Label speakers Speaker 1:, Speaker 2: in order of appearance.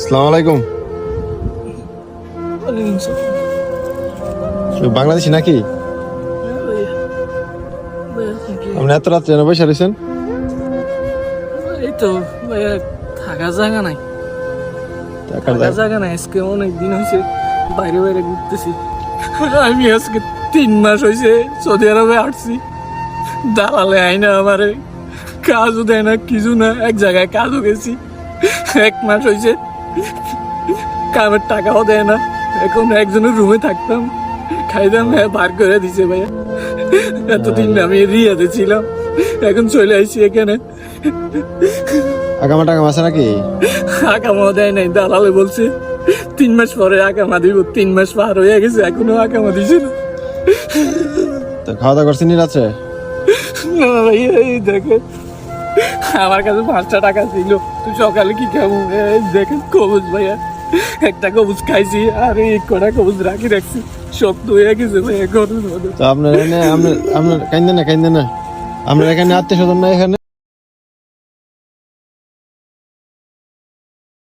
Speaker 1: আসসালামু আলাইকুম। বাংলাদেশি নাকি? আপনি এত রাত্রে এনে বসে রয়েছেন?
Speaker 2: এই তো ভাইয়া, থাকার জায়গা নাই, আজকে অনেক দিন হয়েছে বাইরে বাইরে ঘুরতেছি। আমি আজকে 3 মাস হয়েছে সৌদি আরবে আসছি। দালালে আইনা আমারে কাজও দেয় না, কিছু না। এক জায়গায় কাজও গেছি, 1 মাস হয়েছে কামের টাকাও দেয় না। এখন একজনের রুমে থাকতাম, খাইতাম, বার করে দিছে ভাইয়া। এতদিন আমি রিয়াতে ছিলাম, এখন চলে আসছি এখানে।
Speaker 1: আগামা টাকা আছে নাকি?
Speaker 2: আকামা দেয় নাই, দালালে বলছে 3 মাস পরে আকামা দিব। 3 মাস পার হয়ে গেছে, এখনো আকামা দিছে না।
Speaker 1: তো খাওয়া দাওয়া করছেন রাত্রে?
Speaker 2: না ভাইয়া, এই দেখে আমার কাছে 5টা টাকা ছিল, তুই সকালে কি খাবো? দেখেন কবুজ ভাইয়া, একটা কবুজ খাইছি আর এই কটা কবুজ রাখছি, শক্ত হয়ে গেছে ভাইয়া ঘরের মধ্যে।
Speaker 1: তো আপনার এখানে আপনার কাইন্দেন না আপনার এখানে আত্মীয় স্বজন না এখানে?